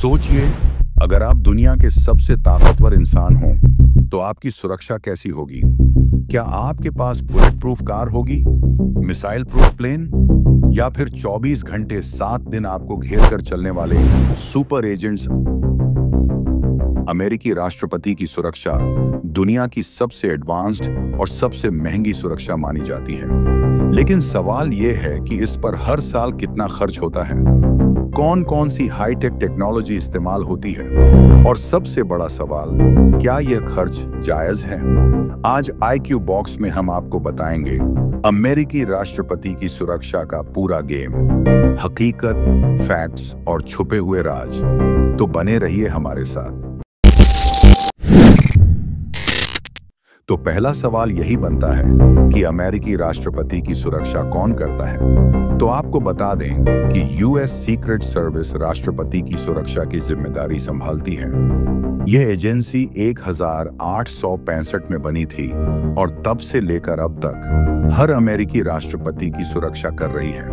सोचिए, अगर आप दुनिया के सबसे ताकतवर इंसान हों, तो आपकी सुरक्षा कैसी होगी? क्या आपके पास बुलेट प्रूफ कार होगी, मिसाइल प्रूफ प्लेन, या फिर 24 घंटे 7 दिन आपको घेर कर चलने वाले सुपर एजेंट्स? अमेरिकी राष्ट्रपति की सुरक्षा दुनिया की सबसे एडवांस्ड और सबसे महंगी सुरक्षा मानी जाती है। लेकिन सवाल यह है कि इस पर हर साल कितना खर्च होता है, कौन कौन सी हाईटेक टेक्नोलॉजी इस्तेमाल होती है, और सबसे बड़ा सवाल, क्या यह खर्च जायज है? आज IQ बॉक्स में हम आपको बताएंगे अमेरिकी राष्ट्रपति की सुरक्षा का पूरा गेम, हकीकत, फैक्ट्स और छुपे हुए राज। तो बने रहिए हमारे साथ। तो पहला सवाल यही बनता है कि अमेरिकी राष्ट्रपति की सुरक्षा कौन करता है? तो आपको बता दें कि US सीक्रेट सर्विस राष्ट्रपति की सुरक्षा की जिम्मेदारी संभालती है। यह एजेंसी 1865 में बनी थी और तब से लेकर अब तक हर अमेरिकी राष्ट्रपति की सुरक्षा कर रही है।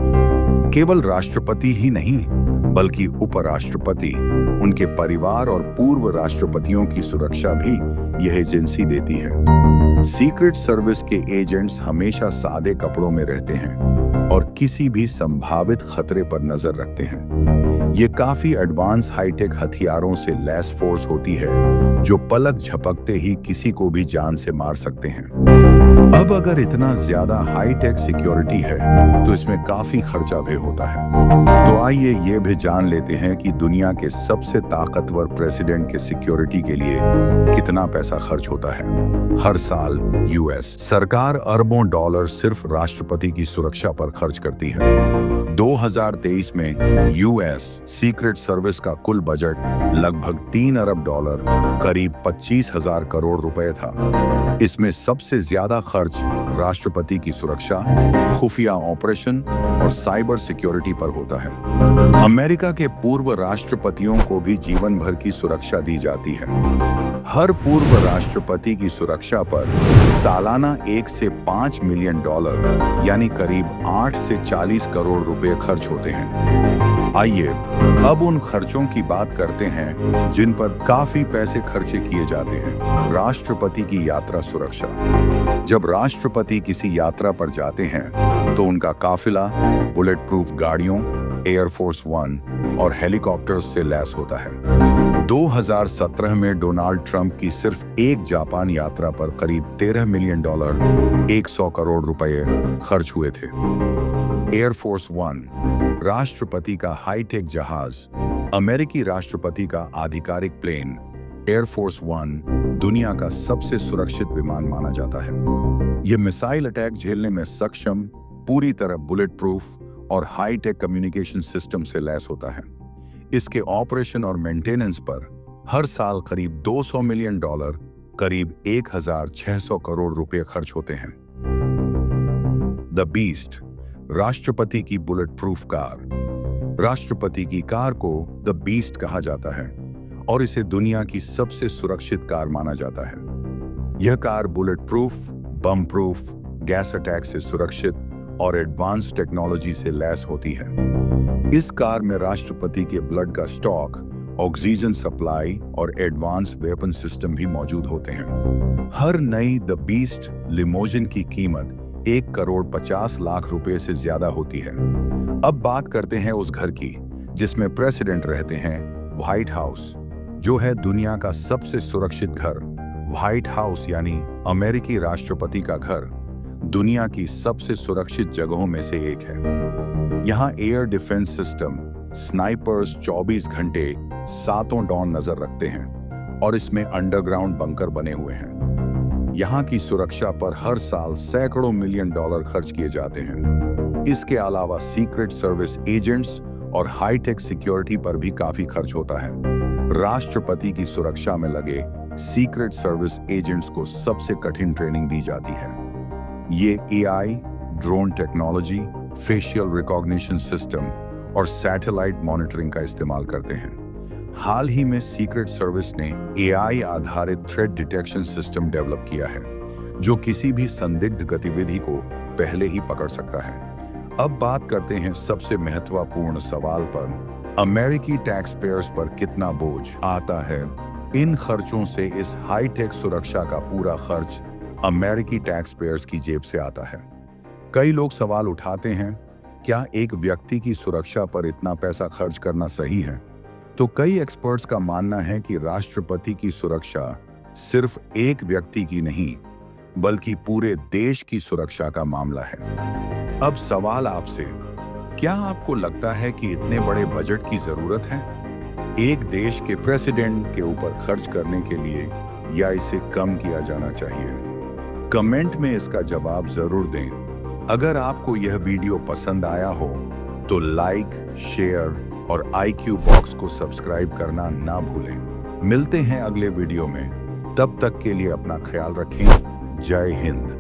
केवल राष्ट्रपति ही नहीं, बल्कि उपराष्ट्रपति, उनके परिवार और पूर्व राष्ट्रपतियों की सुरक्षा भी यह एजेंसी देती है। सीक्रेट सर्विस के एजेंट्स हमेशा सादे कपड़ों में रहते हैं और किसी भी संभावित खतरे पर नजर रखते हैं। ये काफी एडवांस हाईटेक हथियारों से लैस फोर्स होती है, जो पलक झपकते ही किसी को भी जान से मार सकते हैं। अब अगर इतना ज्यादा हाईटेक सिक्योरिटी है, तो इसमें काफी खर्चा भी होता है। तो आइए ये भी जान लेते हैं कि दुनिया के सबसे ताकतवर प्रेसिडेंट के सिक्योरिटी के लिए कितना पैसा खर्च होता है। हर साल US सरकार अरबों डॉलर सिर्फ राष्ट्रपति की सुरक्षा पर खर्च करती है। 2023 में US सीक्रेट सर्विस का कुल बजट लगभग 3 अरब डॉलर, करीब 25,000 करोड़ रुपए था। इसमें सबसे ज्यादा खर्च राष्ट्रपति की सुरक्षा, खुफिया ऑपरेशन और साइबर सिक्योरिटी पर होता है। अमेरिका के पूर्व राष्ट्रपतियों को भी जीवन भर की सुरक्षा दी जाती है। हर पूर्व राष्ट्रपति की सुरक्षा पर सालाना 1 से 5 मिलियन डॉलर यानी करीब 8 से 40 करोड़ रुपए खर्च होते हैं। आइए अब उन खर्चों की बात करते हैं जिन पर काफी पैसे खर्चे किए जाते हैं। राष्ट्रपति की यात्रा सुरक्षा। जब राष्ट्रपति किसी यात्रा पर जाते हैं, तो उनका काफिला बुलेट प्रूफ गाड़ियों, एयरफोर्स 1 और हेलीकॉप्टर्स से लैस होता है। 2017 में डोनाल्ड ट्रंप की सिर्फ एक जापान यात्रा पर करीब 13 मिलियन डॉलर, 100 करोड़ रुपए खर्च हुए थे। एयरफोर्स 1 राष्ट्रपति का हाईटेक जहाज। अमेरिकी राष्ट्रपति का आधिकारिक प्लेन एयरफोर्स 1 दुनिया का सबसे सुरक्षित विमान माना जाता है। यह मिसाइल अटैक झेलने में सक्षम, पूरी तरह बुलेट प्रूफ और हाईटेक कम्युनिकेशन सिस्टम से लैस होता है। इसके ऑपरेशन और मेंटेनेंस पर हर साल करीब 200 मिलियन डॉलर, करीब 1,600 करोड़ रुपए खर्च होते हैं। द बीस्ट राष्ट्रपति की बुलेट प्रूफ कार। राष्ट्रपति की कार को द बीस्ट कहा जाता है और इसे दुनिया की सबसे सुरक्षित कार माना जाता है। यह कार बुलेट प्रूफ, बम प्रूफ, गैस अटैक से सुरक्षित और एडवांस टेक्नोलॉजी से लैस होती है। इस कार में राष्ट्रपति के ब्लड का स्टॉक, ऑक्सीजन सप्लाई और एडवांस वेपन सिस्टम भी मौजूद होते हैं। हर नई द बीस्ट लिमोजिन की कीमत 1 करोड़ 50 लाख रुपए से ज्यादा होती है। अब बात करते हैं उस घर की जिसमें प्रेसिडेंट रहते हैं, व्हाइट हाउस, जो है दुनिया का सबसे सुरक्षित घर। व्हाइट हाउस यानी अमेरिकी राष्ट्रपति का घर दुनिया की सबसे सुरक्षित जगहों में से एक है। यहाँ एयर डिफेंस सिस्टम, स्नाइपर्स 24 घंटे 7 डॉन नजर रखते हैं और इसमें अंडरग्राउंड बंकर बने हुए हैं। यहाँ की सुरक्षा पर हर साल सैकड़ों मिलियन डॉलर खर्च किए जाते हैं। इसके अलावा सीक्रेट सर्विस एजेंट्स और हाईटेक सिक्योरिटी पर भी काफी खर्च होता है। राष्ट्रपति की सुरक्षा में लगे सीक्रेट सर्विस एजेंट्स को सबसे कठिन ट्रेनिंग दी जाती है। ये AI, drone technology, facial recognition system और सैटेलाइट मॉनिटरिंग का इस्तेमाल करते हैं। हाल ही में सीक्रेट सर्विस ने AI आधारित थ्रेट डिटेक्शन सिस्टम डेवलप किया है, जो किसी भी संदिग्ध गतिविधि को पहले ही पकड़ सकता है। अब बात करते हैं सबसे महत्वपूर्ण सवाल पर, अमेरिकी टैक्स पेयर्स पर कितना बोझ आता है? इन खर्चों से इस हाईटेक सुरक्षा का पूरा खर्च अमेरिकी टैक्स पेयर्स की जेब से आता है। कई लोग सवाल उठाते हैं, क्या एक व्यक्ति की सुरक्षा पर इतना पैसा खर्च करना सही है? तो कई एक्सपर्ट्स का मानना है कि राष्ट्रपति की सुरक्षा सिर्फ एक व्यक्ति की नहीं, बल्कि पूरे देश की सुरक्षा का मामला है। अब सवाल आपसे, क्या आपको लगता है कि इतने बड़े बजट की जरूरत है एक देश के प्रेसिडेंट के ऊपर खर्च करने के लिए, या इसे कम किया जाना चाहिए? कमेंट में इसका जवाब जरूर दें। अगर आपको यह वीडियो पसंद आया हो तो लाइक, शेयर और IQ बॉक्स को सब्सक्राइब करना ना भूलें। मिलते हैं अगले वीडियो में, तब तक के लिए अपना ख्याल रखें। जय हिंद।